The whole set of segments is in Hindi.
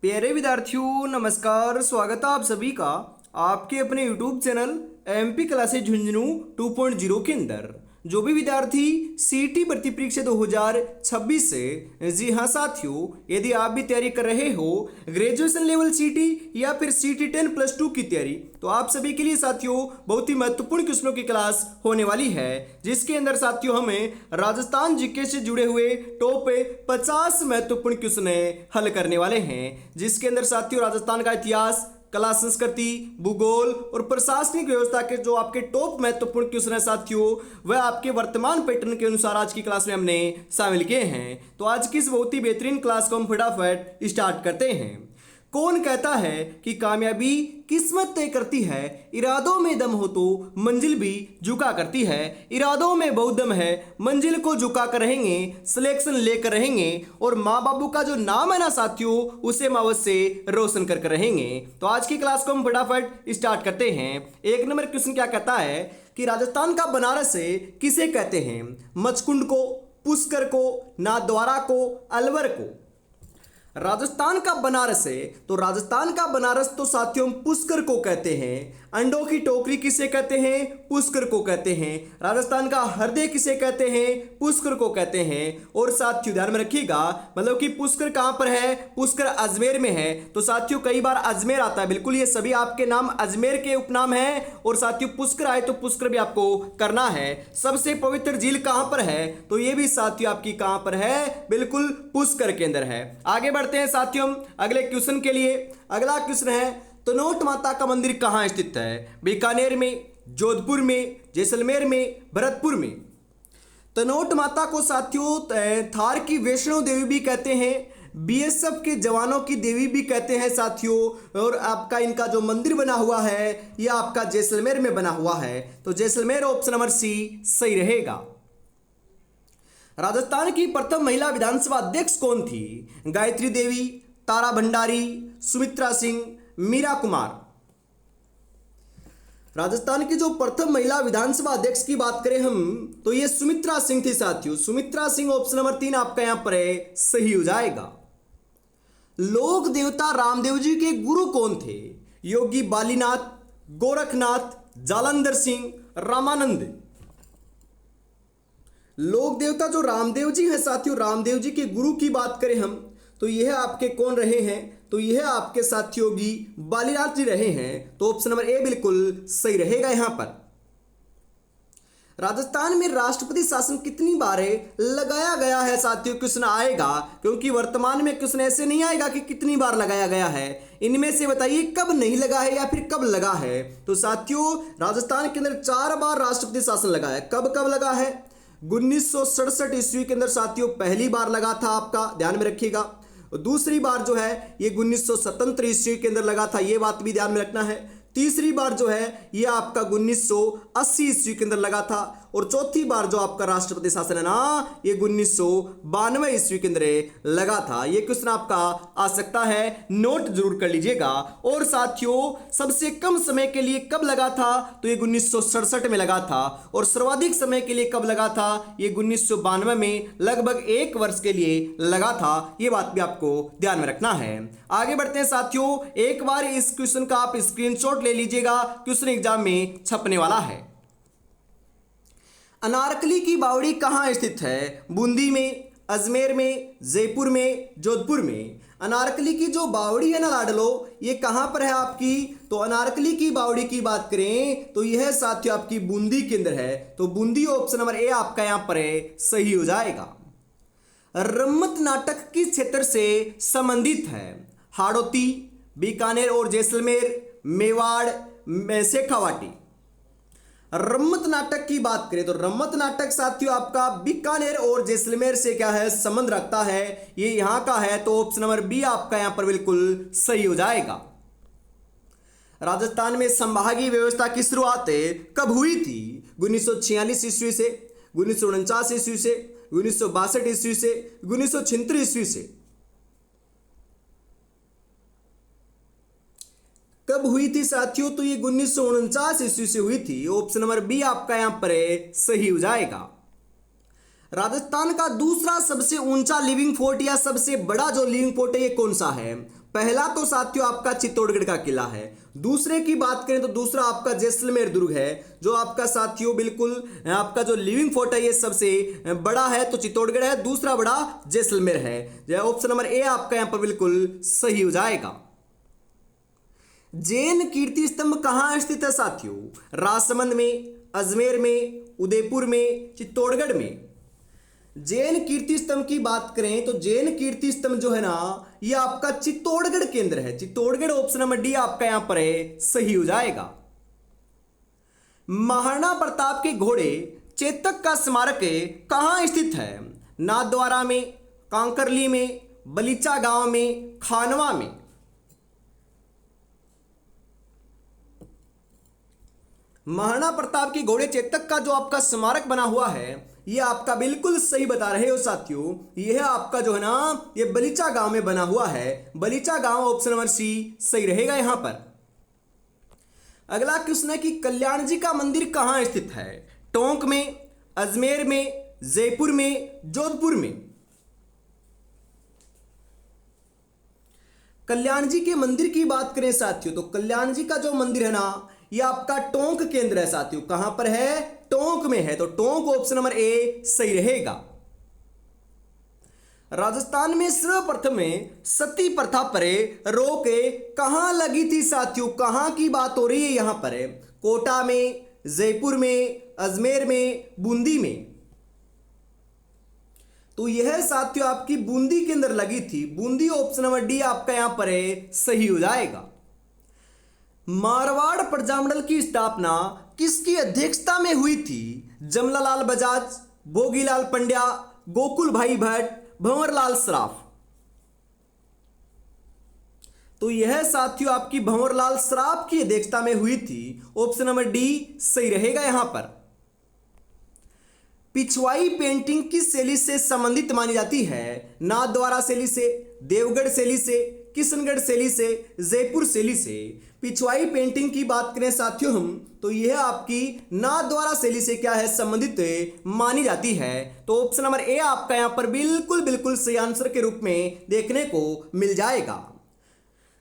प्यारे विद्यार्थियों नमस्कार। स्वागत है आप सभी का आपके अपने YouTube channel MP classes Jhunjhunu 2.0 के अंदर। जो भी विद्यार्थी सीटी भर्ती परीक्षा 2026 से, जी हाँ साथियों, यदि आप भी तैयारी कर रहे हो ग्रेजुएशन लेवल सीटी या फिर सीटी 10+2 की तैयारी, तो आप सभी के लिए साथियों बहुत ही महत्वपूर्ण क्वेश्चनों की क्लास होने वाली है, जिसके अंदर साथियों हमें राजस्थान जीके से जुड़े हुए टॉप 50 महत्वपूर्ण क्वेश्चन हल करने वाले हैं, जिसके अंदर साथियों राजस्थान का इतिहास, कला संस्कृति, भूगोल और प्रशासनिक व्यवस्था के जो आपके टॉप महत्वपूर्ण क्वेश्चन है साथियों, वह आपके वर्तमान पैटर्न के अनुसार आज की क्लास में हमने शामिल किए हैं। तो आज की इस बहुत ही बेहतरीन क्लास को हम फटाफट स्टार्ट करते हैं। कौन कहता है कि कामयाबी किस्मत तय करती है, इरादों में दम हो तो मंजिल भी झुका करती है। इरादों में बहुत दम है, मंजिल को झुका कर रहेंगे, सिलेक्शन लेकर रहेंगे और माँ बाबू का जो नाम है ना साथियों, उसे मावत से रोशन कर रहेंगे। तो आज की क्लास को हम फटाफट स्टार्ट करते हैं। एक नंबर क्वेश्चन क्या कहता है कि राजस्थान का बनारस से किसे कहते हैं? मचकुंड को, पुष्कर को, नाथद्वारा को, अलवर को। राजस्थान का बनारस है तो राजस्थान का बनारस तो साथियों पुष्कर को कहते हैं। अंडों की टोकरी किसे कहते हैं? पुष्कर को कहते हैं। राजस्थान का हृदय किसे कहते हैं? पुष्कर को कहते हैं। और साथियों ध्यान में रखिएगा, मतलब कि पुष्कर कहां पर है? पुष्कर अजमेर में है। तो साथियों कई बार अजमेर आता है, बिल्कुल ये सभी आपके नाम अजमेर के उपनाम है। और साथियों पुष्कर आए तो पुष्कर भी आपको करना है। सबसे पवित्र झील कहां पर है? तो ये भी साथियों आपकी कहां पर है? बिल्कुल पुष्कर के अंदर है। आगे बढ़ते हैं साथियों अगले क्वेश्चन के लिए। अगला क्वेश्चन है तनोट माता का मंदिर कहां स्थित है? बीकानेर में, जोधपुर में, जैसलमेर में, भरतपुर में। तनोट माता को साथियों थार की वैष्णो देवी भी कहते हैं, बीएसएफ के जवानों की देवी भी कहते हैं साथियों। और आपका इनका जो मंदिर बना हुआ है यह आपका जैसलमेर में बना हुआ है। तो जैसलमेर ऑप्शन नंबर सी सही रहेगा। राजस्थान की प्रथम महिला विधानसभा अध्यक्ष कौन थी? गायत्री देवी, तारा भंडारी, सुमित्रा सिंह, मीरा कुमार। राजस्थान की जो प्रथम महिला विधानसभा अध्यक्ष की बात करें हम, तो ये सुमित्रा सिंह थी साथियों। सुमित्रा सिंह ऑप्शन नंबर 3 आपका यहां पर है, सही हो जाएगा। लोक देवता रामदेव जी के गुरु कौन थे? योगी बालीनाथ, गोरखनाथ, जालंधर सिंह, रामानंद। लोक देवता जो रामदेव जी हैं साथियों, रामदेव जी के गुरु की बात करें हम, तो यह आपके कौन रहे हैं? तो यह आपके साथियों योगी बालीनाथ जी रहे हैं। तो ऑप्शन नंबर ए बिल्कुल सही रहेगा यहां पर। राजस्थान में राष्ट्रपति शासन कितनी बार लगाया गया है साथियों? क्वेश्चन आएगा, क्योंकि वर्तमान में क्वेश्चन ऐसे नहीं आएगा कि कितनी बार लगाया गया है। इनमें से बताइए कब नहीं लगा है या फिर कब लगा है। तो साथियों राजस्थान के अंदर 4 बार राष्ट्रपति शासन लगा है। कब कब लगा है? 1967 ईस्वी के अंदर साथियों पहली बार लगा था, आपका ध्यान में रखिएगा। दूसरी बार जो है ये 1977 ईस्वी के अंदर लगा था, ये बात भी ध्यान में रखना है। तीसरी बार जो है ये आपका 1980 ईस्वी के अंदर लगा था। और चौथी बार जो आपका राष्ट्रपति शासन है ना, ये 1992 ईस्वी के अंदर लगा था। ये क्वेश्चन आपका आ सकता है, नोट जरूर कर लीजिएगा। और साथियों सबसे कम समय के लिए कब लगा था? तो ये 1967 में लगा था। और सर्वाधिक समय के लिए कब लगा था? ये 1992 में लगभग 1 वर्ष के लिए लगा था। ये बात भी आपको ध्यान में रखना है। आगे बढ़ते हैं साथियों, एक बार इस क्वेश्चन का आप स्क्रीनशॉट ले लीजिएगा, क्वेश्चन एग्जाम में छपने वाला है। अनारकली की बावड़ी कहां स्थित है? बूंदी में, अजमेर में, जयपुर में, जोधपुर में। अनारकली की जो बावड़ी है ना लाडलो, ये कहां पर है आपकी? तो अनारकली की बावड़ी की बात करें तो यह साथियों आपकी बूंदी के अंदर है। तो बूंदी ऑप्शन नंबर ए आपका यहां पर है, सही हो जाएगा। रम्मत नाटक किस क्षेत्र से संबंधित है? हाड़ौती, बीकानेर और जैसलमेर, मेवाड़, शेखावाटी। रम्मत नाटक की बात करें तो रम्मत नाटक साथियों आपका बीकानेर और जैसलमेर से क्या है, संबंध रखता है। ये यहां का है, तो ऑप्शन नंबर बी आपका यहां पर बिल्कुल सही हो जाएगा। राजस्थान में संभागीय व्यवस्था की शुरुआत कब हुई थी? 1946 ईस्वी से, 1949 ईस्वी से, 1962 ईस्वी से, 1976 ईस्वी से। कब हुई थी साथियों? तो ये 1949 ईस्वी से हुई थी। ऑप्शन नंबर बी आपका यहां पर है, सही हो जाएगा। राजस्थान का दूसरा सबसे ऊंचा लिविंग फोर्ट या सबसे बड़ा जो लिविंग फोर्ट है ये कौन सा है? पहला तो साथियों आपका चित्तौड़गढ़ का किला है। दूसरे की बात करें तो दूसरा आपका जैसलमेर दुर्ग है, जो आपका साथियों बिल्कुल आपका जो लिविंग फोर्ट है ये सबसे बड़ा है तो चित्तौड़गढ़ है, दूसरा बड़ा जैसलमेर है। ऑप्शन नंबर ए आपका यहां पर बिल्कुल सही हो जाएगा। जैन कीर्ति स्तंभ कहां स्थित है साथियों? राजसमंद में, अजमेर में, उदयपुर में, चित्तौड़गढ़ में। जैन कीर्ति स्तंभ की बात करें तो जैन कीर्ति स्तंभ जो है ना ये आपका चित्तौड़गढ़ केंद्र है। चित्तौड़गढ़ ऑप्शन नंबर डी आपका यहां पर है, सही हो जाएगा। महाराणा प्रताप के घोड़े चेतक का स्मारक कहां स्थित है? नाथद्वारा में, कांकरली में, बलीचा गांव में, खानवा में। महाराणा प्रताप के घोड़े चेतक का जो आपका स्मारक बना हुआ है ये आपका बिल्कुल सही बता रहे हो साथियों, यह आपका जो है ना ये बलीचा गांव में बना हुआ है। बलीचा गांव ऑप्शन नंबर सी सही रहेगा यहां पर। अगला क्वेश्चन है कि कल्याण जी का मंदिर कहां स्थित है? टोंक में, अजमेर में, जयपुर में, जोधपुर में। कल्याण जी के मंदिर की बात करें साथियों तो कल्याण जी का जो मंदिर है ना ये आपका टोंक केंद्र है साथियों। कहां पर है? टोंक में है, तो टोंक ऑप्शन नंबर ए सही रहेगा। राजस्थान में सर्वप्रथम में सती प्रथा पर रोक कहां लगी थी साथियों? कहां की बात हो रही है यहां पर? कोटा में, जयपुर में, अजमेर में, बूंदी में। तो यह साथियों आपकी बूंदी के अंदर लगी थी। बूंदी ऑप्शन नंबर डी आपका यहां पर है, सही हो जाएगा। मारवाड़ प्रजामंडल की स्थापना किसकी अध्यक्षता में हुई थी? जमनालाल बजाज, भोगीलाल पंड्या, गोकुल भाई भट्ट, भंवरलाल सराफ। तो यह साथियों आपकी भंवरलाल सराफ की अध्यक्षता में हुई थी। ऑप्शन नंबर डी सही रहेगा यहां पर। पिछवाई पेंटिंग किस शैली से संबंधित मानी जाती है? नाथद्वारा शैली से, देवगढ़ शैली से, किशनगढ़ शैली से, जयपुर शैली से। पिछवाई पेंटिंग की बात करें साथियों हम तो यह आपकी नाथद्वारा शैली से क्या है संबंधित मानी जाती है। तो ऑप्शन नंबर ए आपका यहां पर बिल्कुल बिल्कुल सही आंसर के रूप में देखने को मिल जाएगा।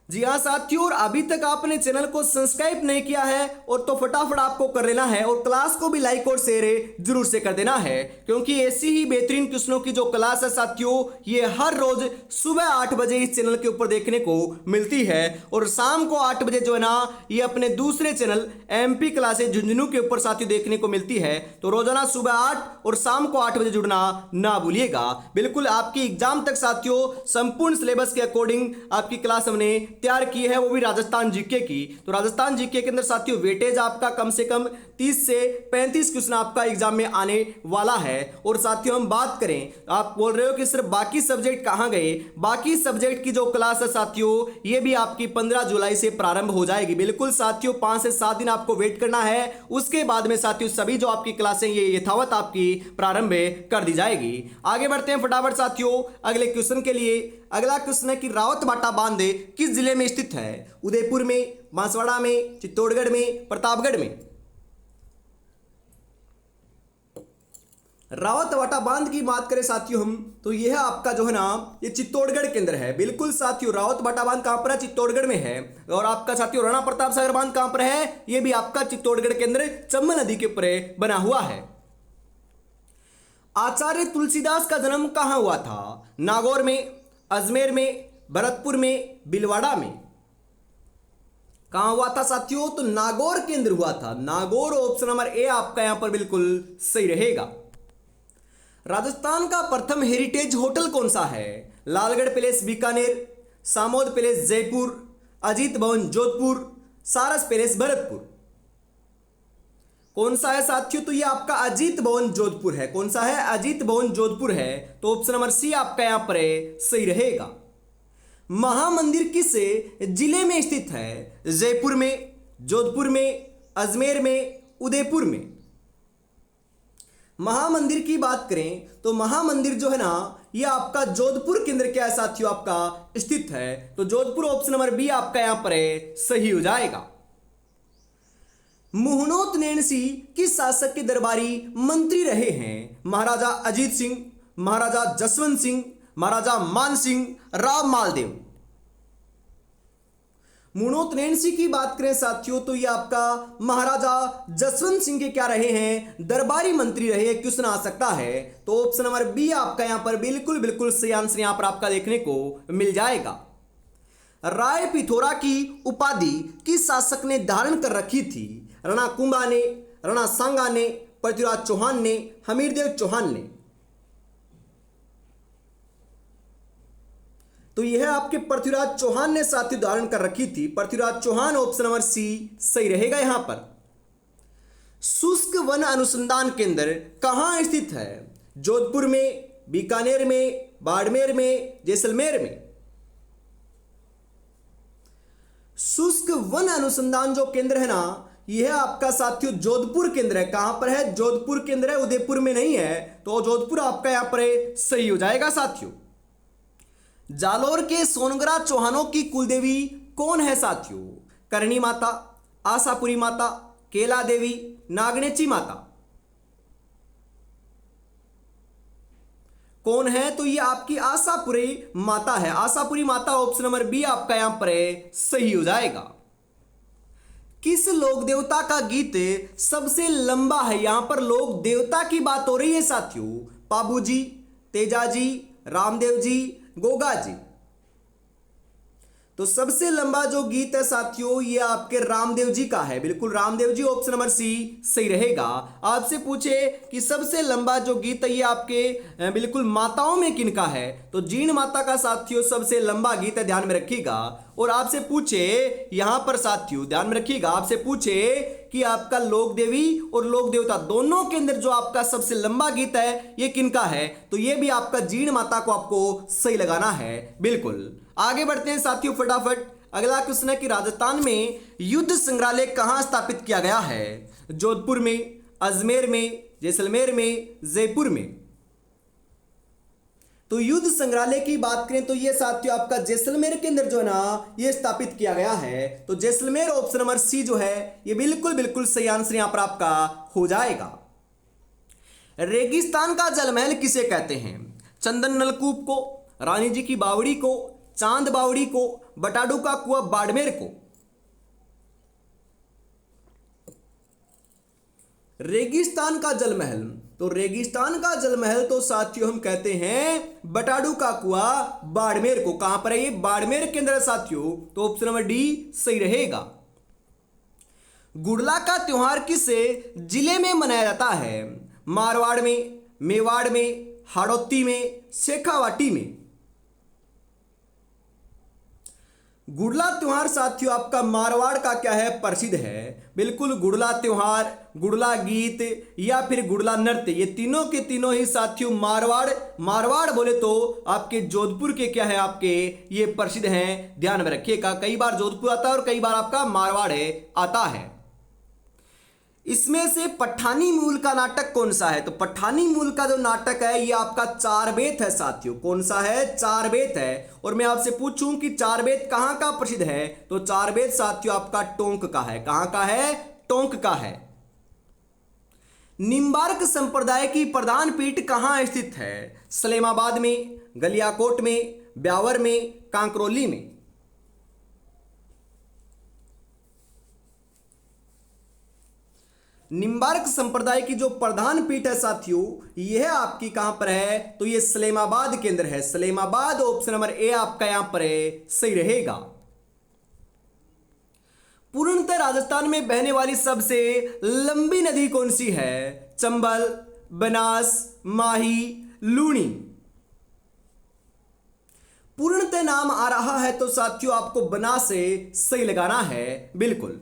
जी हाँ साथियों, और अभी तक आपने चैनल को सब्सक्राइब नहीं किया है और तो फटाफट आपको कर लेना है और क्लास को भी लाइक और शेयर जरूर से कर देना है, क्योंकि ऐसी ही बेहतरीन क्वेश्चनों की जो क्लास है साथियों ये हर रोज सुबह 8 बजे इस चैनल के ऊपर देखने को मिलती है और शाम को 8 बजे जो है ना ये अपने दूसरे चैनल MP क्लासेज झुंझुनू के ऊपर साथियों देखने को मिलती है। तो रोजाना सुबह 8 और शाम को 8 बजे जुड़ना ना भूलिएगा। बिल्कुल आपकी एग्जाम तक साथियों संपूर्ण सिलेबस के अकॉर्डिंग आपकी क्लास हमने तैयार की है, वो भी राजस्थान जीके की। तो राजस्थान जीके के अंदर साथियों वेटेज आपका कम से कम 30 से 35 क्वेश्चन आपका एग्जाम में आने वाला है। और साथियों हम बात करें, आप बोल रहे हो कि सिर्फ बाकी सब्जेक्ट कहां गए? बाकी सब्जेक्ट की जो क्लास है साथियों ये भी आपकी 15 जुलाई से प्रारंभ हो जाएगी। बिल्कुल साथियों 5 से 7 दिन आपको वेट करना है, उसके बाद में साथियों सभी जो आपकी क्लासें ये यथावत आपकी प्रारंभ कर दी जाएगी। आगे बढ़ते हैं फटाफट साथियों अगले क्वेश्चन के लिए। अगला क्वेश्चन है कि रावत बाटा बांध किस जिले में स्थित है? उदयपुर में, बांसवाड़ा में, चित्तौड़गढ़ में, प्रतापगढ़ में। रावत बाटा बांध की बात करें साथियों हम तो यह आपका जो है ना ये चित्तौड़गढ़ के अंदर है। बिल्कुल साथियों रावत बाटा बांध कहां पर है? चित्तौड़गढ़ में है। और आपका साथियों राणा प्रताप सागर बांध कहां पर है? यह भी आपका चित्तौड़गढ़ के अंदर चंबल नदी के ऊपर बना हुआ है। आचार्य तुलसीदास का जन्म कहां हुआ था? नागौर में, अजमेर में, भरतपुर में, भीलवाड़ा में। कहां हुआ था साथियों? तो नागौर के अंदर हुआ था। नागौर ऑप्शन नंबर ए आपका यहां पर बिल्कुल सही रहेगा। राजस्थान का प्रथम हेरिटेज होटल कौन सा है? लालगढ़ पैलेस बीकानेर, सामोद पैलेस जयपुर, अजीत भवन जोधपुर, सारस पैलेस भरतपुर। कौन सा है साथियों? तो ये आपका अजीत भवन जोधपुर है। कौन सा है? अजीत भवन जोधपुर है। तो ऑप्शन नंबर सी आपका यहां पर सही रहेगा। महामंदिर किस जिले में स्थित है? जयपुर में, जोधपुर में, अजमेर में, उदयपुर में। महामंदिर की बात करें तो महामंदिर जो है ना ये आपका जोधपुर के अंदर क्या है साथियों आपका स्थित है। तो जोधपुर ऑप्शन नंबर बी आपका यहां पर सही हो जाएगा। मुहनोत नैनसी किस शासक के दरबारी मंत्री रहे हैं? महाराजा अजीत सिंह, महाराजा जसवंत सिंह, महाराजा मान सिंह, राव मालदेव। मुहनोत नैनसी की बात करें साथियों तो ये आपका महाराजा जसवंत सिंह के क्या रहे हैं? दरबारी मंत्री रहे। क्वेश्चन आ सकता है तो ऑप्शन नंबर बी आपका यहां पर बिल्कुल बिल्कुल सही आंसर यहां पर आपका देखने को मिल जाएगा। राय पिथौरा की उपाधि किस शासक ने धारण कर रखी थी? राणा कुंभा ने, राणा सांगा ने, पृथ्वीराज चौहान ने, हमीरदेव चौहान ने। तो यह आपके पृथ्वीराज चौहान ने साथियों धारण कर रखी थी। Prithviraj Chauhan, option number C सही रहेगा यहां पर। शुष्क वन अनुसंधान केंद्र कहां स्थित है? जोधपुर में, बीकानेर में, बाड़मेर में, जैसलमेर में। शुष्क वन अनुसंधान जो केंद्र है ना, यह आपका साथियों जोधपुर केंद्र है। कहां पर है? जोधपुर केंद्र है, उदयपुर में नहीं है। तो जोधपुर आपका यहां पर सही हो जाएगा साथियों। जालोर के सोनगरा चौहानों की कुलदेवी कौन है साथियों? करणी माता, आशापुरी माता, केला देवी, नागनेची माता। कौन है? तो ये आपकी आशापुरी माता है। आशापुरी माता, ऑप्शन नंबर बी आपका यहां पर सही हो जाएगा। किस लोक देवता का गीत सबसे लंबा है? यहां पर लोक देवता की बात हो रही है साथियों। पाबूजी, तेजाजी, रामदेव जी, गोगा जी। तो सबसे लंबा जो गीत है साथियों ये आपके रामदेव जी का है। बिल्कुल Ramdev ji, option number C सही रहेगा। आपसे पूछे कि सबसे लंबा जो गीत है ये आपके बिल्कुल माताओं में किनका है? तो जीण माता का साथियों सबसे लंबा गीत है, ध्यान में रखिएगा। और आपसे पूछे यहां पर साथियों ध्यान में रखिएगा, आपसे पूछे कि आपका लोक देवी और लोक देवता दोनों के अंदर जो आपका सबसे लंबा गीत है ये किनका है? तो ये भी आपका जीण माता को आपको सही लगाना है। बिल्कुल आगे बढ़ते हैं साथियों फटाफट। अगला क्वेश्चन है कि राजस्थान में युद्ध संग्रहालय कहां स्थापित किया गया है? जोधपुर में, अजमेर में, जैसलमेर में, जयपुर में। तो युद्ध संग्रहालय की बात करें तो ये साथियों आपका जैसलमेर के अंदर जो है ना ये स्थापित किया गया है। तो जैसलमेर, ऑप्शन नंबर सी जो है ये बिल्कुल बिल्कुल सही आंसर यहां पर आपका हो जाएगा। रेगिस्तान का जलमहल किसे कहते हैं? चंदन नलकूप को, रानी जी की बावड़ी को, चांद बावड़ी को, बटाडू का कुआं बाड़मेर को। रेगिस्तान का जलमहल, तो रेगिस्तान का जलमहल तो साथियों हम कहते हैं बटाडू का कुआं बाड़मेर को। कहां पर है ये? बाड़मेर के अंदर साथियों। तो ऑप्शन नंबर डी सही रहेगा। गुड़ला का त्योहार किस जिले में मनाया जाता है? मारवाड़ में, मेवाड़ में, हाड़ौती में, शेखावाटी में। गुड़ला त्योहार साथियों आपका मारवाड़ का क्या है? प्रसिद्ध है। बिल्कुल गुड़ला त्योहार, गुड़ला गीत या फिर गुड़ला नृत्य, ये तीनों के तीनों ही साथियों मारवाड़ बोले तो आपके जोधपुर के क्या है आपके ये प्रसिद्ध हैं। ध्यान में रखिएगा, कई बार जोधपुर आता है और कई बार आपका मारवाड़ आता है। इसमें से पठानी मूल का नाटक कौन सा है? तो पठानी मूल का जो नाटक है ये आपका चारबेत है साथियों। कौन सा है? चारबेत है। और मैं आपसे पूछूं कि चारबेत कहां का प्रसिद्ध है? तो चारबेत साथियों आपका टोंक का है। कहां का है? टोंक का है। निम्बार्क संप्रदाय की प्रधान पीठ कहां स्थित है? सलेमाबाद में, गलियाकोट में, ब्यावर में, कांकरोली में। निम्बार्क संप्रदाय की जो प्रधान पीठ है साथियों यह आपकी कहां पर है? तो यह सलेमाबाद के अंदर है। सलेमाबाद, ऑप्शन नंबर ए आपका यहां पर सही रहेगा। पूर्णतः राजस्थान में बहने वाली सबसे लंबी नदी कौन सी है? चंबल, बनास, माही, लूणी। पूर्णतः नाम आ रहा है तो साथियों आपको बनास से सही लगाना है। बिल्कुल।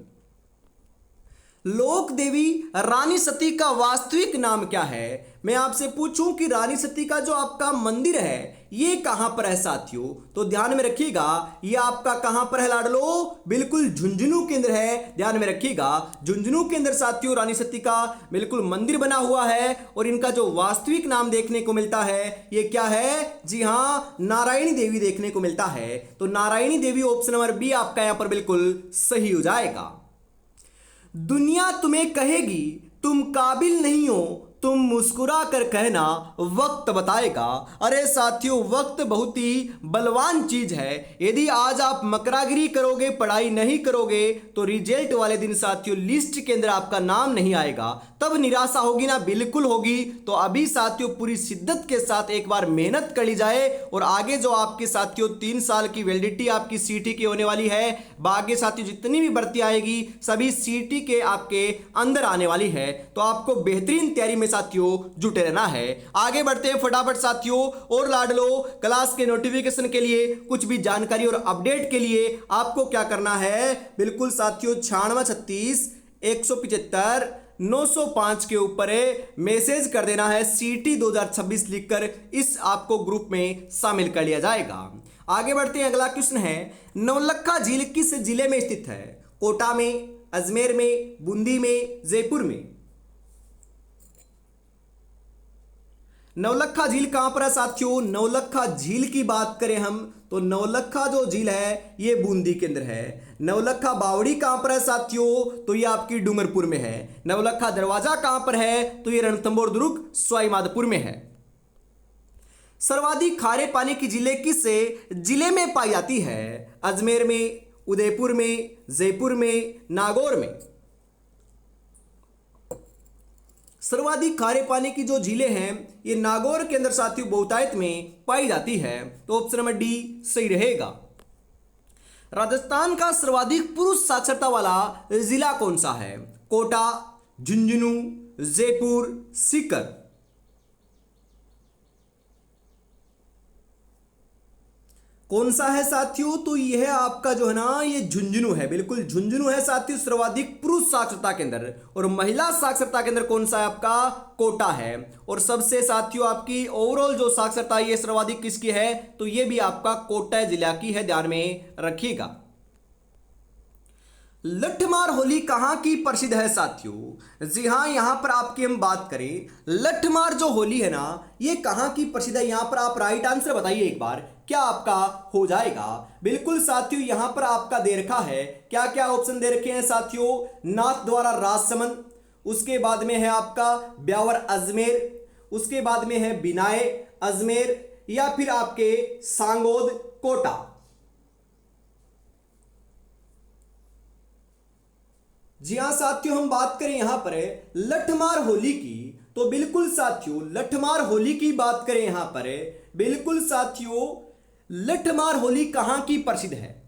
लोक देवी रानी सती का वास्तविक नाम क्या है? मैं आपसे पूछूं कि रानी सती का जो आपका मंदिर है ये कहां पर है साथियों? तो ध्यान में रखिएगा, ये आपका कहां पर है लाडलो? बिल्कुल झुंझुनू के अंदर है। ध्यान में रखिएगा, झुंझुनू के अंदर साथियों रानी सती का बिल्कुल मंदिर बना हुआ है। और इनका जो वास्तविक नाम देखने को मिलता है ये क्या है? जी हां, नारायणी देवी देखने को मिलता है। तो नारायणी देवी, ऑप्शन नंबर बी आपका यहां पर बिल्कुल सही हो जाएगा। दुनिया तुम्हें कहेगी तुम काबिल नहीं हो, तुम मुस्कुरा कर कहना वक्त बताएगा। अरे साथियों, वक्त बहुत ही बलवान चीज है। यदि आज आप मकरागिरी करोगे, पढ़ाई नहीं करोगे, तो रिजल्ट वाले दिन साथियों लिस्ट के अंदर आपका नाम नहीं आएगा, तब निराशा होगी ना? बिल्कुल होगी। तो अभी साथियों पूरी शिद्दत के साथ एक बार मेहनत कर ली जाए और आगे जो आपके साथियों 3 साल की वैलिडिटी आपकी सीटी की होने वाली है, बाकी साथियों जितनी भी भर्ती आएगी सभी सीटी के आपके अंदर आने वाली है। तो आपको बेहतरीन तैयारी में साथियों जुटे रहना है। आगे बढ़ते हैं फटाफट साथियों। और लाडलो, क्लास के नोटिफिकेशन के लिए, कुछ भी जानकारी और अपडेट के लिए आपको क्या करना है? बिल्कुल साथियों 9636 175 905 के ऊपर मैसेज कर देना है, सीटी 2026 लिखकर इस आपको ग्रुप में शामिल कर लिया जाएगा। आगे बढ़ते हैं। अगला क्वेश्चन है, नवलखा झील किस जिले में स्थित है? कोटा में, अजमेर में, बूंदी में, जयपुर में? नवलखा झील कहां पर है साथियों? नवलखा झील की बात करें हम तो नवलखा जो झील है ये बूंदी के अंदर है। नवलखा बावड़ी कहां पर है साथियों? तो ये आपकी डूंगरपुर में है। नवलखा दरवाजा कहां पर है? तो ये रणथंभौर दुर्ग सवाईमाधोपुर में है। सर्वाधिक खारे पानी की झीलें किस जिले में पाई जाती है? अजमेर में, उदयपुर में, जयपुर में, नागौर में? सर्वाधिक खारे पानी की जो झीलें हैं ये नागौर के अंदर साथियों बहुतायत में पाई जाती है। तो ऑप्शन नंबर डी सही रहेगा। राजस्थान का सर्वाधिक पुरुष साक्षरता वाला जिला कौन सा है? कोटा, झुंझुनू, जयपुर, सीकर? कौन सा है साथियों? तो यह आपका जो है ना ये झुंझुनू है। बिल्कुल झुंझुनू है साथियों सर्वाधिक पुरुष साक्षरता के अंदर। और महिला साक्षरता के अंदर कौन सा है आपका? कोटा है। और सबसे साथियों आपकी ओवरऑल जो साक्षरता ये सर्वाधिक किसकी है? तो ये भी आपका कोटा जिला की है, ध्यान में रखिएगा। लठमार होली कहां की प्रसिद्ध है साथियों? जी हां, यहां पर आपकी हम बात करें, लठमार जो होली है ना ये कहां की प्रसिद्ध है? यहां पर आप राइट आंसर बताइए एक बार, क्या आपका हो जाएगा? बिल्कुल साथियों यहां पर आपका दे रखा है, क्या क्या ऑप्शन दे रखे हैं साथियों? नाथ द्वारा राजसमंद, उसके बाद में है आपका ब्यावर अजमेर, उसके बाद में है बिनाए अजमेर, या फिर आपके सांगोद कोटा। जी हां साथियों, हम बात करें यहां पर लठमार होली की, तो बिल्कुल साथियों लठमार होली की बात करें यहां पर, बिल्कुल साथियों लठमार होली कहां की प्रसिद्ध है?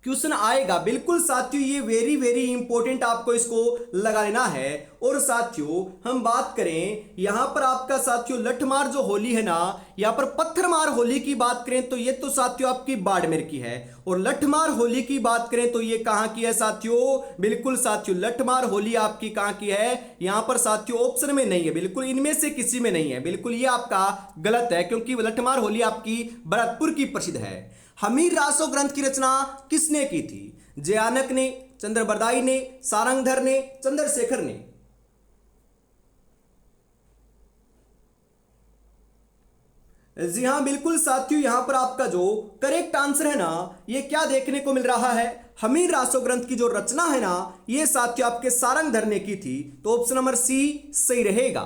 क्वेश्चन आएगा। बिल्कुल साथियों ये वेरी वेरी इंपॉर्टेंट, आपको इसको लगा लेना है। और साथियों हम बात करें यहां पर आपका साथियों लठमार जो होली है ना, यहां पर पत्थरमार होली की बात करें तो ये तो साथियों आपकी बाड़मेर की है। और लठमार होली की बात करें तो ये कहां की है साथियों? बिल्कुल साथियों लठमार होली आपकी कहां की है? यहां पर साथियों ऑप्शन में नहीं है, बिल्कुल इनमें से किसी में नहीं है। बिल्कुल ये आपका गलत है, क्योंकि लठमार होली आपकी भरतपुर की प्रसिद्ध है। हमीर रासो ग्रंथ की रचना किसने की थी? जयानक ने, चंद्रबरदाई ने, सारंगधर ने, चंद्रशेखर ने? जी हां बिल्कुल साथियों यहां पर आपका जो करेक्ट आंसर है ना ये क्या देखने को मिल रहा है? हमीर रासो ग्रंथ की जो रचना है ना ये साथियों आपके सारंगधर ने की थी। तो ऑप्शन नंबर सी सही रहेगा।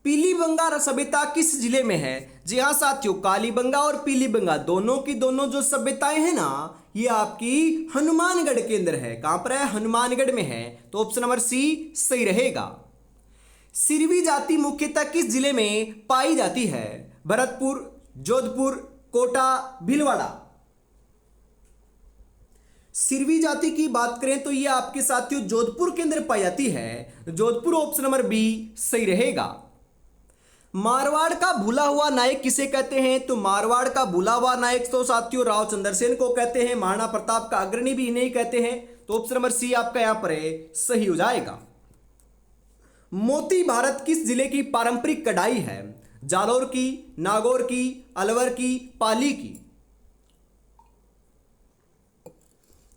पीलीबंगा सभ्यता किस जिले में है? जी हाँ साथियों, कालीबंगा और पीलीबंगा दोनों की दोनों जो सभ्यताएं हैं ना ये आपकी हनुमानगढ़ के अंदर है। कहां पर है? हनुमानगढ़ में है। तो ऑप्शन नंबर सी सही रहेगा। सिरवी जाति मुख्यतः किस जिले में पाई जाती है? भरतपुर, जोधपुर, कोटा, भीलवाड़ा? सिरवी जाति की बात करें तो ये आपके साथियों जोधपुर के अंदर पाई जाती है। जोधपुर ऑप्शन नंबर बी सही रहेगा। मारवाड़ का भूला हुआ नायक किसे कहते हैं? तो मारवाड़ का भूला हुआ नायक तो साथियों राव चंद्रसेन को कहते हैं। महाराणा प्रताप का अग्रणी भी इन्हें कहते हैं। तो ऑप्शन नंबर सी आपका यहां पर सही हो जाएगा। मोती भारत किस जिले की पारंपरिक कढ़ाई है? जालौर की, नागौर की, अलवर की, पाली की?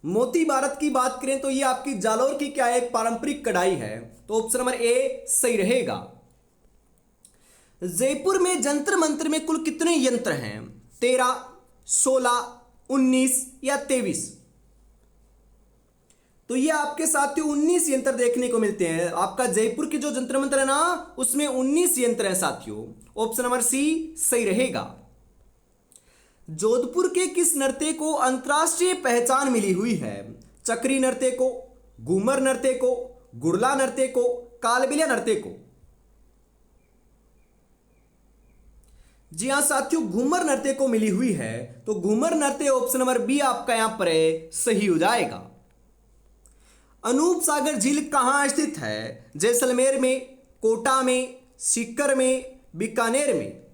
मोती भारत की बात करें तो ये आपकी जालौर की क्या है? एक पारंपरिक कढ़ाई है। तो ऑप्शन नंबर ए सही रहेगा। जयपुर में जंतर मंत्र में कुल कितने यंत्र हैं? 13, 16, 19 या 23? तो ये आपके साथियों 19 यंत्र देखने को मिलते हैं। आपका जयपुर के जो जंतर मंत्र है ना, उसमें 19 यंत्र है साथियों। ऑप्शन नंबर सी सही रहेगा। जोधपुर के किस नृत्य को अंतरराष्ट्रीय पहचान मिली हुई है? चक्री नृत्य को, घूमर नृत्य को, गुड़ला नृत्य को, कालबेलिया नृत्य को? जी हाँ साथियों, घूमर नृत्य को मिली हुई है। तो घूमर नृत्य ऑप्शन नंबर बी आपका यहां पर सही हो जाएगा। अनूप सागर झील कहां स्थित है? जैसलमेर में, कोटा में, सीकर में, बीकानेर में?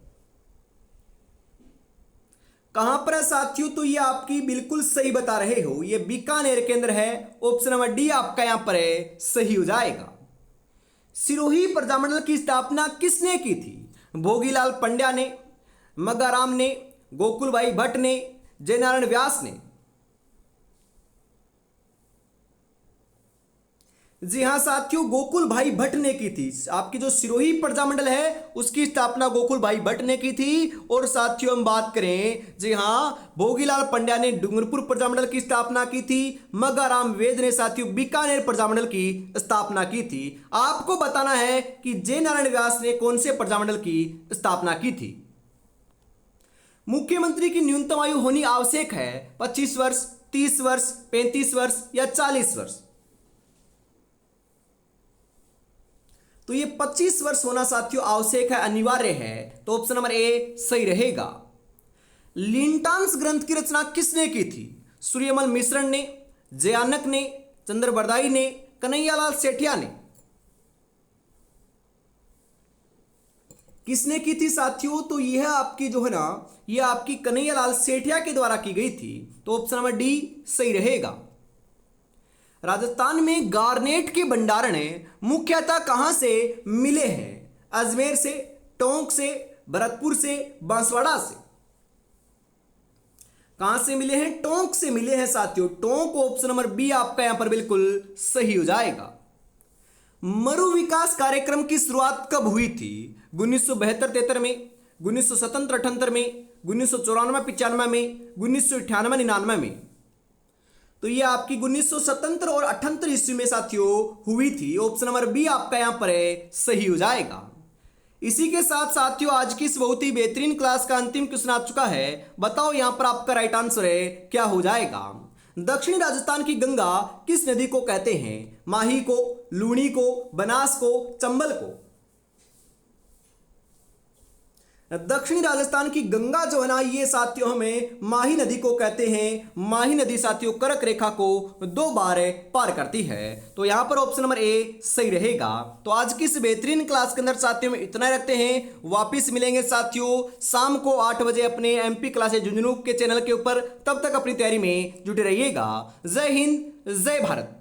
कहां पर है साथियों? तो ये आपकी बिल्कुल सही बता रहे हो, ये बीकानेर के अंदर है। ऑप्शन नंबर डी आपका यहां पर सही हो जाएगा। सिरोही प्रजामंडल की स्थापना किसने की थी? भोगीलाल पंड्या ने, मग्गाराम ने, गोकुल भाई भट्ट ने, जयनारायण व्यास ने? जी हां साथियों, गोकुल भाई भट्ट ने की थी। आपकी जो सिरोही प्रजामंडल है उसकी स्थापना गोकुल भाई भट्ट ने की थी। और साथियों हम बात करें, जी हां, भोगीलाल पंड्या ने डूंगरपुर प्रजामंडल की स्थापना की थी। मग्गाराम वेद ने साथियों बीकानेर प्रजामंडल की स्थापना की थी। आपको बताना है कि जयनारायण व्यास ने कौन से प्रजामंडल की स्थापना की थी। मुख्यमंत्री की न्यूनतम आयु होनी आवश्यक है? 25 वर्ष, 30 वर्ष, 35 वर्ष या 40 वर्ष? तो ये 25 वर्ष होना साथियों आवश्यक है, अनिवार्य है। तो ऑप्शन नंबर ए सही रहेगा। लिंटांस ग्रंथ की रचना किसने की थी? सूर्यमल मिश्रण ने, जयानक ने, चंद्रबरदाई ने, कन्हैयालाल सेठिया ने? किसने की थी साथियों? तो यह आपकी जो है ना, यह आपकी कन्हैयालाल सेठिया के द्वारा की गई थी। तो ऑप्शन नंबर डी सही रहेगा। राजस्थान में गार्नेट के भंडारण मुख्यतः कहां से मिले हैं? अजमेर से, टोंक से, भरतपुर से, बांसवाड़ा से? कहां से मिले हैं? टोंक से मिले हैं साथियों। टोंक ऑप्शन नंबर बी आपका यहां पर बिल्कुल सही हो जाएगा। मरु विकास कार्यक्रम की शुरुआत कब हुई थी? 1972-73 में, 1977-78 में, 1994-95 में, 1998-99 में? तो ये आपकी 1977 और 78 ईस्वी में साथियों हुई थी। ऑप्शन नंबर बी आपका यहां पर सही हो जाएगा। इसी के साथ साथियों आज की इस बहुत ही बेहतरीन क्लास का अंतिम क्वेश्चन आ चुका है। बताओ यहां पर आपका राइट आंसर क्या हो जाएगा? दक्षिणी राजस्थान की गंगा किस नदी को कहते हैं? माही को, लूणी को, बनास को, चंबल को? दक्षिणी राजस्थान की गंगा जो है ना, ये साथियों हमें माही नदी को कहते हैं। माही नदी साथियों कर्क रेखा को 2 बार पार करती है। तो यहां पर ऑप्शन नंबर ए सही रहेगा। तो आज की इस बेहतरीन क्लास के अंदर साथियों में इतना ही रखते हैं। वापिस मिलेंगे साथियों शाम को 8 बजे अपने एमपी क्लासेज झुंझुनू के चैनल के ऊपर। तब तक अपनी तैयारी में जुटे रहिएगा। जय हिंद, जय भारत।